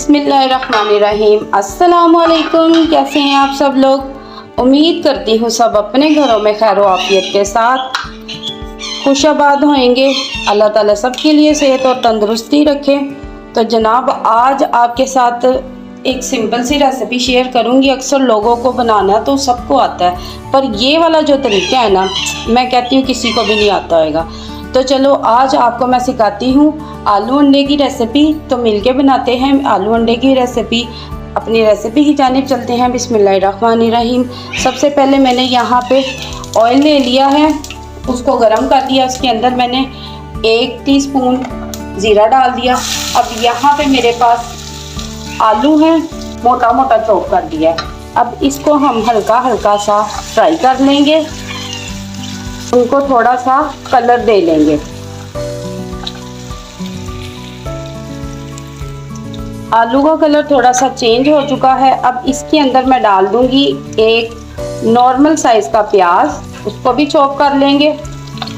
बिस्मिल्लाहिर्रहमानिर्रहीम। अस्सलामुअलैकुम। कैसे हैं आप सब लोग। उम्मीद करती हूँ सब अपने घरों में खैर आफियत के साथ खुशाबाद होंगे। अल्लाह ताला सबके लिए सेहत और तंदुरुस्ती रखे। तो जनाब आज आपके साथ एक सिंपल सी रेसिपी शेयर करूँगी। अक्सर लोगों को बनाना तो सबको आता है, पर ये वाला जो तरीका है ना, मैं कहती हूँ किसी को भी नहीं आता होगा। तो चलो आज आपको मैं सिखाती हूँ आलू अंडे की रेसिपी। तो मिलके बनाते हैं आलू अंडे की रेसिपी। अपनी रेसिपी की जानिब चलते हैं। बिस्मिल्लाहिर्रहमानिर्रहीम। सबसे पहले मैंने यहाँ पे ऑयल ले लिया है, उसको गर्म कर दिया। उसके अंदर मैंने 1 टीस्पून ज़ीरा डाल दिया। अब यहाँ पे मेरे पास आलू हैं, मोटा मोटा चॉप कर दिया है। अब इसको हम हल्का हल्का सा फ्राई कर लेंगे, उनको थोड़ा सा कलर दे लेंगे। आलू का कलर थोड़ा सा चेंज हो चुका है। अब इसके अंदर मैं डाल दूंगी एक नॉर्मल साइज का प्याज, उसको भी चॉप कर लेंगे,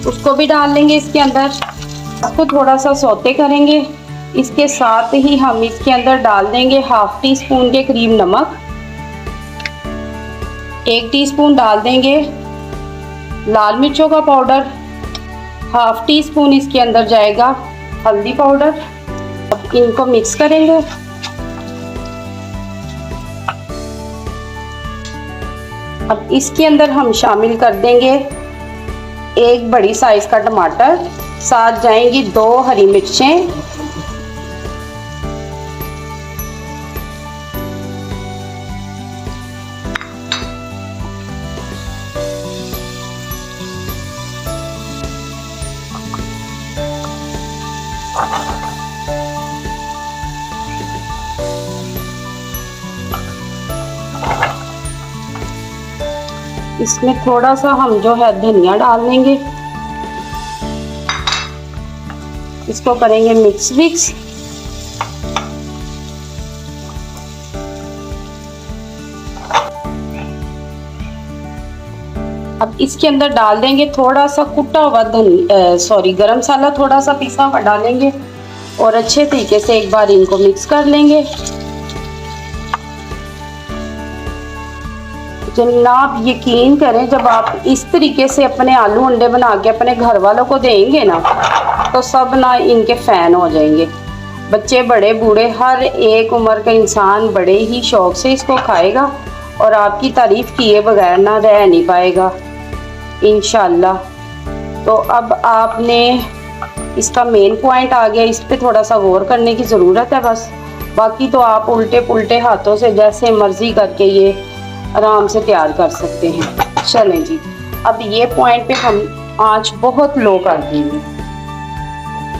उसको भी डाल लेंगे इसके अंदर। इसको थोड़ा सा सौते करेंगे। इसके साथ ही हम इसके अंदर डाल देंगे 1/2 टीस्पून के करीब नमक, 1 टीस्पून डाल देंगे लाल मिर्चों का पाउडर, 1/2 टीस्पून इसके अंदर जाएगा हल्दी पाउडर। अब इनको मिक्स करेंगे। अब इसके अंदर हम शामिल कर देंगे 1 बड़ी साइज का टमाटर, साथ जाएंगी 2 हरी मिर्चें, इसमें थोड़ा सा हम जो है धनिया डाल देंगे। इसको करेंगे मिक्स। अब इसके अंदर डाल देंगे थोड़ा सा कुटा हुआ गरम मसाला, थोड़ा सा पिसा हुआ डालेंगे और अच्छे तरीके से एक बार इनको मिक्स कर लेंगे। जनाब यकीन करें, जब आप इस तरीके से अपने आलू अंडे बना के अपने घर वालों को देंगे ना, तो सब ना इनके फ़ैन हो जाएंगे। बच्चे बड़े बूढ़े हर एक उम्र का इंसान बड़े ही शौक़ से इसको खाएगा और आपकी तारीफ़ किए बगैर ना रह नहीं पाएगा इंशाल्लाह। तो अब आपने इसका मेन पॉइंट आ गया, इस पर थोड़ा सा गौर करने की ज़रूरत है बस। बाकी तो आप उल्टे पुल्टे हाथों से जैसे मर्ज़ी करके ये आराम से तैयार कर सकते हैं। चलें जी, अब ये पॉइंट पे हम आंच बहुत लो कर देंगे।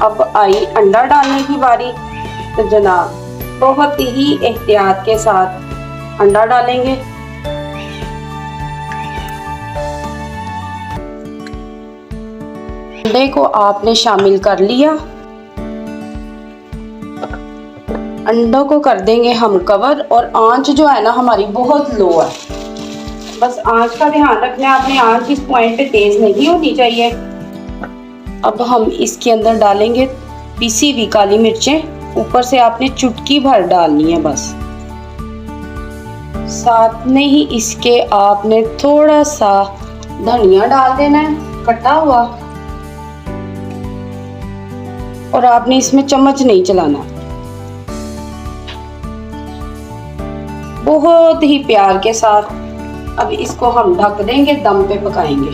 अब आई अंडा डालने की बारी। तो जनाब बहुत ही एहतियात के साथ अंडा डालेंगे। अंडे को आपने शामिल कर लिया। अंडों को कर देंगे हम कवर, और आंच जो है ना हमारी बहुत लो है। बस आंच का ध्यान रखना है आपने, आंच इस पॉइंट पे तेज नहीं होनी चाहिए। अब हम इसके अंदर डालेंगे पिसी हुई काली मिर्चें, ऊपर से आपने चुटकी भर डालनी है बस। साथ में ही इसके आपने थोड़ा सा धनिया डाल देना है कटा हुआ, और आपने इसमें चम्मच नहीं चलाना। बहुत ही प्यार के साथ अब इसको हम ढक देंगे, दम पे पकाएंगे।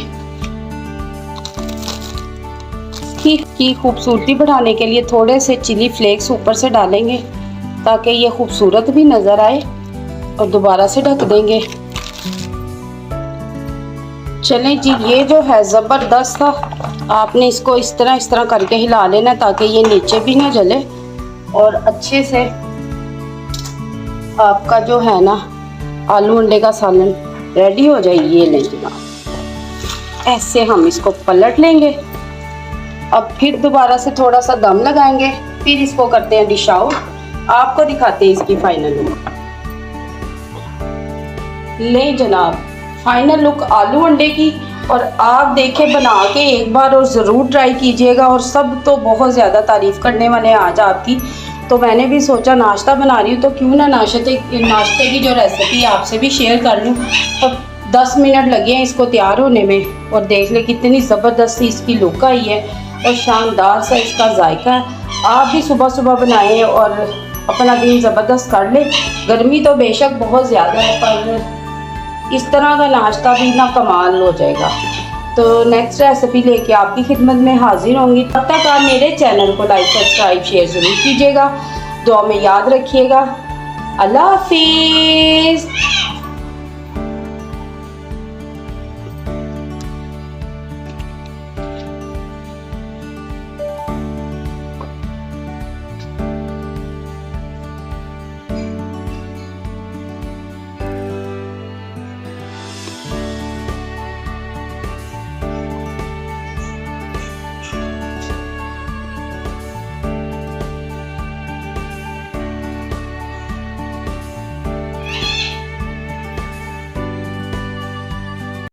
की खूबसूरती बढ़ाने के लिए थोड़े से चिली फ्लेक्स ऊपर से डालेंगे ताकि ये खूबसूरत भी नजर आए, और दोबारा से ढक देंगे। चलें जी, ये जो है ज़बरदस्त था। आपने इसको इस तरह करके हिला लेना ताकि ये नीचे भी ना जले, और अच्छे से आपका जो है ना आलू अंडे का सालन रेडी हो जाए। ये लेंगे ना, ऐसे हम इसको पलट लेंगे। अब फिर दोबारा से थोड़ा सा दम लगाएंगे, फिर इसको करते हैं डिश आउट। आपको दिखाते हैं इसकी फाइनल लुक। ले जनाब, फाइनल लुक आलू अंडे की। और आप देखें बना के एक बार और ज़रूर ट्राई कीजिएगा। और सब तो बहुत ज़्यादा तारीफ़ करने वाले हैं आज आपकी। तो मैंने भी सोचा नाश्ता बना रही हूँ तो क्यों ना नाश्ते की जो रेसिपी आपसे भी शेयर कर लूँ। और 10 मिनट लगे हैं इसको तैयार होने में और देख ले कितनी ज़बरदस्त इसकी लुक आई है और शानदार सा इसका जायका है। आप भी सुबह सुबह बनाएं और अपना दिन ज़बरदस्त कर ले। गर्मी तो बेशक बहुत ज़्यादा है पर इस तरह का नाश्ता भी ना कमाल हो जाएगा। तो नेक्स्ट रेसिपी लेके आपकी खिदमत में हाजिर होंगी। तब तक आप मेरे चैनल को लाइक सब्सक्राइब शेयर ज़रूर कीजिएगा। दुआ में याद रखिएगा। अल्लाह हाफिज़।